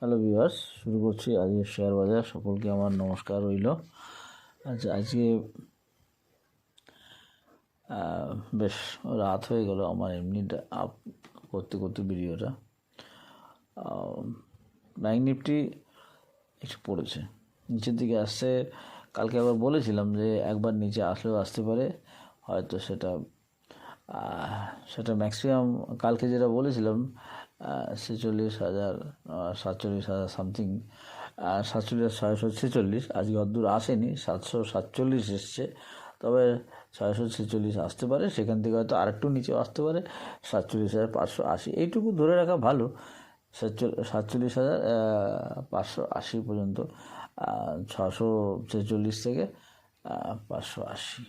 Hello viewers, শুরু করছি আজকের শেয়ার বাজার। সকলকে আমার নমস্কার রইল। আচ্ছা, আজকে বেশ রাত হয়ে গেল আমার এমনিটা আপ করতে করতে ভিডিওটা। ব্যাঙ্ক নিফটি একটু পড়েছে, নিচের দিকে আসছে। কালকে আবার বলেছিলাম যে একবার নিচে আসলেও আসতে পারে, হয়তো সেটা ম্যাক্সিমাম কালকে যেটা বলেছিলাম 46,000 47,000 সামথিং, 47,646। আজকে অদ্দূর আসেনি, 747 এসছে। তবে 646 আসতে পারে, সেখান থেকে হয়তো আরেকটু নিচেও আসতে পারে। 47,580 এইটুকু ধরে রাখা ভালো। 47,580 পর্যন্ত, 646 থেকে 580,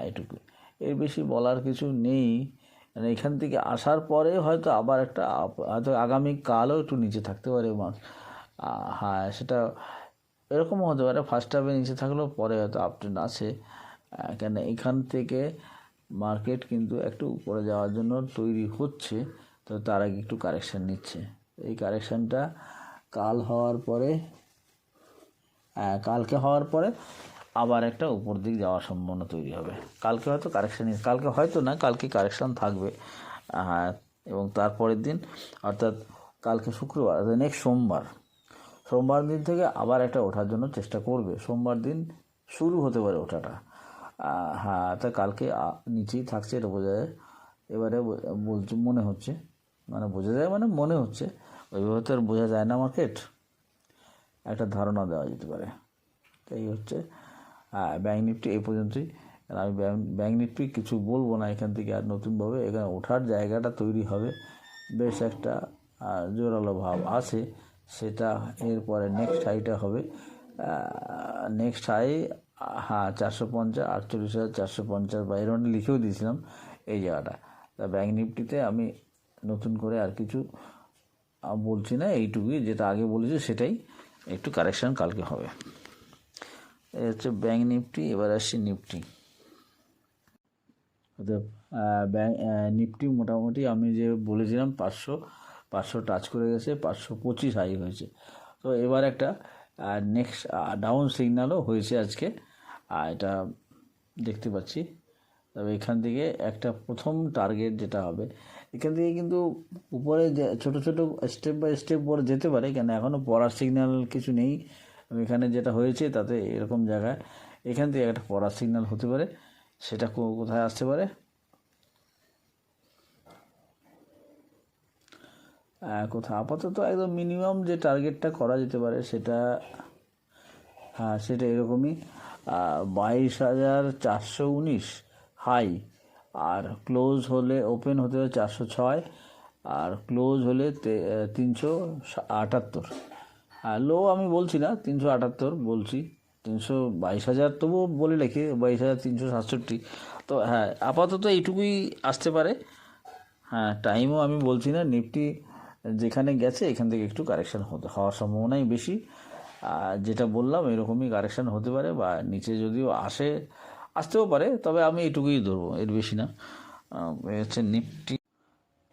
এটুকু, এর বেশি বলার কিছু নেই। মানে এখান থেকে আসার পরে হয়তো আবার হয়তো আগামীকালও একটু নিচে থাকতে পারে হ্যাঁ, সেটা এরকমও হতে পারে। ফার্স্ট হাফে নিচে থাকলেও পরে হয়তো আপট্রেন্ড আছে, কেন এখান থেকে মার্কেট কিন্তু একটু উপরে যাওয়ার জন্য তৈরি হচ্ছে। তো তার আগে একটু কারেকশান নিচ্ছে। এই কারেকশানটা কালকে হওয়ার পরে আবার একটা উপর দিক যাওয়ার সম্ভাবনা তৈরি হবে। কালকে হয়তো কারেকশান থাকবে। এবং তারপরের দিন, অর্থাৎ কালকে শুক্রবার, নেক্সট সোমবার দিন থেকে আবার একটা ওঠার জন্য চেষ্টা করবে। সোমবার দিন শুরু হতে পারে ওঠাটা। তা কালকে নিচেই থাকছে, এটা বোঝা যায়। এবারে মনে হচ্ছে, মনে হচ্ছে, ওইভাবে তো আর বোঝা যায় না, মার্কেট একটা ধারণা দেওয়া যেতে পারে। এই হচ্ছে ব্যাঙ্ক নিফটি এই পর্যন্তই। আমি ব্যাঙ্ক নিফটি কিছু বলবো না এখান থেকে আর নতুনভাবে। এখানে ওঠার জায়গাটা তৈরি হবে, বেশ একটা জোরালো ভাব আছে। সেটা এরপরে নেক্সট হাইটা হবে, নেক্সট হাই 450, 48,450 বা এর মানে লিখেও দিয়েছিলাম এই জায়গাটা। তা ব্যাঙ্ক নিফটিতে আমি নতুন করে আর কিছু বলছি না, এইটুকুই যেটা আগে বলেছি সেটাই। একটু কারেকশান কালকে হবে। এই হচ্ছে ব্যাঙ্ক নিফটি। এবার আসছি নিফটি। অর্থাৎ নিফটি মোটামুটি আমি যে বলেছিলাম 500 টাচ করে গেছে, 525 হাই হয়েছে। তো এবার একটা নেক্সট ডাউন সিগন্যালও হয়েছে আজকে, এটা দেখতে পাচ্ছি। তবে এখান থেকে একটা প্রথম টার্গেট যেটা হবে, এখান থেকে কিন্তু উপরে ছোট ছোট স্টেপ বাই স্টেপ পরে যেতে পারে, কেন এখনও পড়ার সিগন্যাল কিছু নেই। এখানে যেটা হয়েছে তাতে এরকম জায়গায় এখান থেকে একটা পড়ার সিগন্যাল হতে পারে। সেটা কোথায় আসতে পারে, কোথায় আপাতত একদম মিনিমাম যে টার্গেটটা করা যেতে পারে সেটা, সেটা এরকমই 22,419 হাই, আর ক্লোজ হলে ওপেন হতে হবে 406, আর ক্লোজ হলে 378। লো আমি বলছি না, 378 বলছি। 322,000 তবুও বলে রেখে 22,367। তো আপাতত এইটুকুই আসতে পারে। টাইমও আমি বলছি না। নিফটি যেখানে গেছে এখান থেকে একটু কারেকশান হওয়ার সম্ভাবনাই বেশি। যেটা বললাম এরকমই কারেকশান হতে পারে, বা নিচে যদিও আসতেও পারে। তবে আমি এইটুকুই ধরবো, এর বেশি না। হচ্ছে নিফটি।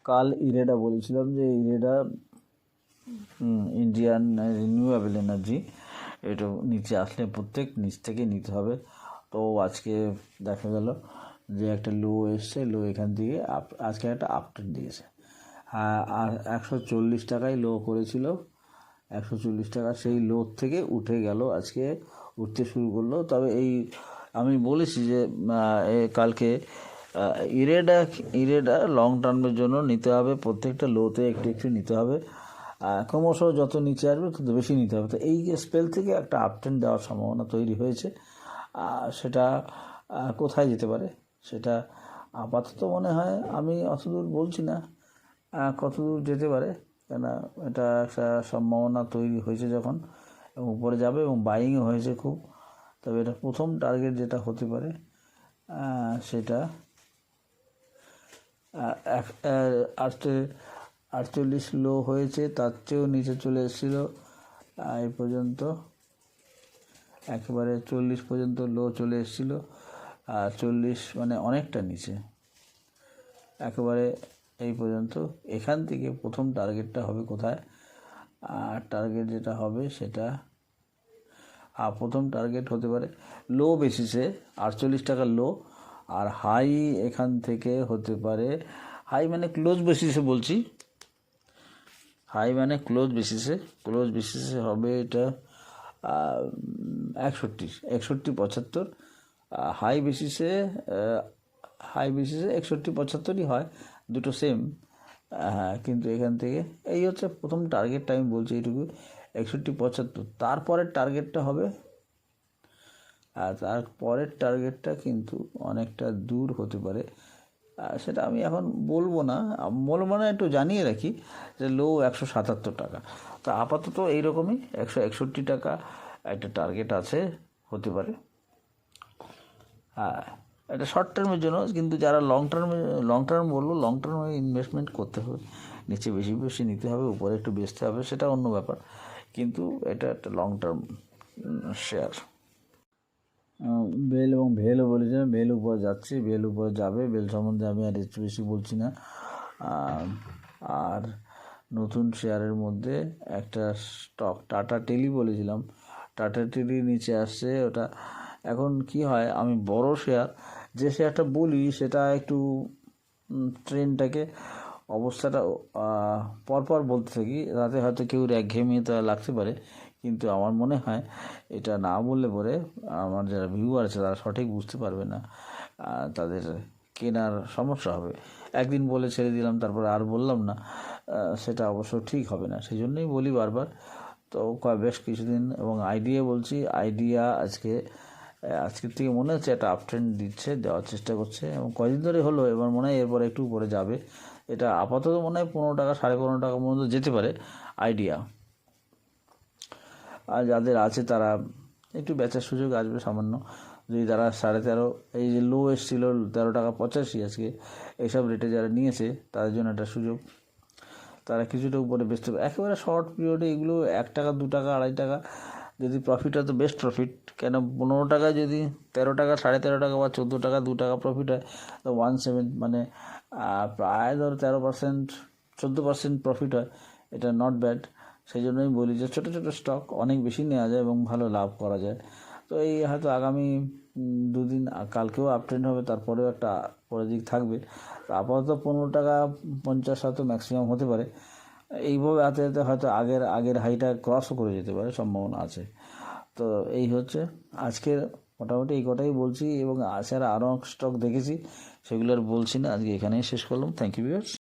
কাল ইরেডা বলেছিলাম যে ইরেডা ইন্ডিয়ান রিনিউয়েবল এনার্জি, এটা নিচে আসলে প্রত্যেক নিচ থেকে নিতে হবে। তো আজকে দেখা গেল যে একটা লো এসছে, লো এখান থেকে আজকে একটা আপট্রেন্ড দিয়েছে। আর 140 টাকায় লো করেছিল, 140 টাকা সেই লো থেকে উঠে গেল, আজকে উঠতে শুরু করলো। তবে আমি বলেছি যে কালকে ইরেডা লং টার্মের জন্য নিতে হবে, প্রত্যেকটা লোতে একটু একটু নিতে হবে। ক্রমশ যত নিচে আসবে তত বেশি নিতে হবে। তো এই স্পেল থেকে একটা আপট্রেন্ড দেওয়ার সম্ভাবনা তৈরি হয়েছে। সেটা কোথায় যেতে পারে সেটা আপাতত মনে হয়, আমি অতদূর বলছি না কতদূর যেতে পারে, কেন এটা একটা সম্ভাবনা তৈরি হয়েছে যখন, এবং উপরে যাবে এবং বাইংও হয়েছে খুব। তবে এটা প্রথম টার্গেট যেটা হতে পারে সেটা 48 লো হয়েছে, তার চেয়েও নিচে চলে এসেছিল। এই পর্যন্ত একেবারে 40 পর্যন্ত লো চলে এসেছিলো। 40 মানে অনেকটা নিচে, একেবারে এই পর্যন্ত। এখান থেকে প্রথম টার্গেটটা হবে কোথায়, টার্গেট যেটা হবে সেটা প্রথম টার্গেট হতে পারে লো বেসিসে 48 টাকা লো, আর হাই এখান থেকে হতে পারে, হাই মানে ক্লোজ বেসিসে বলছি, হাই মানে ক্লোজ বেসিসে হবে এটা 61, হাই বেসিসে 61, 75ই হয়, দুটো সেম। হ্যাঁ, কিন্তু এখান থেকে এই হচ্ছে প্রথম টার্গেটটা, আমি বলছি এইটুকু 61, 75। তারপরের টার্গেটটা হবে, আর তারপরের টার্গেটটা কিন্তু অনেকটা দূর হতে পারে, সেটা আমি এখন বলবো না, একটু জানিয়ে রাখি যে লো 177 টাকা। তো আপাতত এইরকমই 161 টাকা একটা টার্গেট আছে, হতে পারে। হ্যাঁ, এটা শর্ট টার্মের জন্য, কিন্তু যারা লং টার্মে ইনভেস্টমেন্ট করতে হবে, নিচে বেশি বেশি নিতে হবে, উপরে একটু বেচতে হবে, সেটা অন্য ব্যাপার, কিন্তু এটা একটা লং টার্ম শেয়ার। বেল এবং ভেলও বলেছিলাম, বেল উপরে যাচ্ছে, বেল উপরে যাবে, বেল সম্বন্ধে আমি আর একটু বেশি বলছি না। আর নতুন শেয়ারের মধ্যে একটা স্টক টাটা টেলি বলেছিলাম, টাটা টেলি নিচে আসছে, ওটা এখন কি হয়, আমি বড় শেয়ার যে শেয়ারটা বলি সেটা একটু ট্রেনটাকে অবস্থাটা পরপর বলতে থাকি, তাতে হয়তো কেউ একঘেয়েমিতে লাগতে পারে, কিন্তু আমার মনে হয় এটা না বললে পরে আমার যারা ভিউয়ার আছে তারা সঠিক বুঝতে পারবে না, তাদের কেনার সমস্যা হবে। একদিন বলে ছেড়ে দিলাম, তারপরে আর বললাম না, সেটা অবশ্য ঠিক হবে না, সেই জন্যই বলি বারবার। তো বেশ কিছুদিন, এবং আইডিয়া বলছি, আইডিয়া আজকের থেকে মনে হচ্ছে একটা আপট্রেন্ড দেওয়ার চেষ্টা করছে, এবং কদিন ধরে হলো, এবার মনে হয় এরপর একটু উপরে যাবে। এটা আপাতত মনে হয় 15 টাকা 15.5 টাকা পর্যন্ত যেতে পারে আইডিয়া। আর যাদের আছে তারা একটু বেচার সুযোগ আসবে সামান্য, যদি তারা 13.5, এই যে লো এসেছিল 13.85 টাকা আজকে, এইসব রেটে যারা নিয়েছে তাদের জন্য একটা সুযোগ, তারা কিছুটা উপরে বেচতে পারে। একেবারে শর্ট পিরিয়ডে এগুলো 1 টাকা 2 টাকা 2.5 টাকা যদি প্রফিট হয় তো বেস্ট প্রফিট, কেন 15 টাকা যদি 13 টাকা 13.5 টাকা বা 14 টাকা 2 টাকা প্রফিট হয়, তো 1/7 মানে প্রায় ধরো 13%, 14% প্রফিট হয়, এটা নট ব্যাড। সেই জন্যই বলি যে ছোটো ছোটো স্টক অনেক বেশি নেওয়া যায় এবং ভালো লাভ করা যায়। তো এই হয়তো আগামী দুদিন, কালকেও আপট্রেন্ড হবে, তারপরেও একটা পরের দিক থাকবে। তো আপাতত 15 টাকা 50 হয়তো ম্যাক্সিমাম হতে পারে, এইভাবে হাতে হাতে হয়তো আগের হাইটা ক্রসও করে যেতে পারে, সম্ভাবনা আছে। তো এই হচ্ছে আজকের, মোটামুটি এই কটাই বলছি, এবং আসার আরও স্টক দেখেছি, সেগুলো আর বলছি না, আজকে এখানেই শেষ করলাম। Thank you viewers.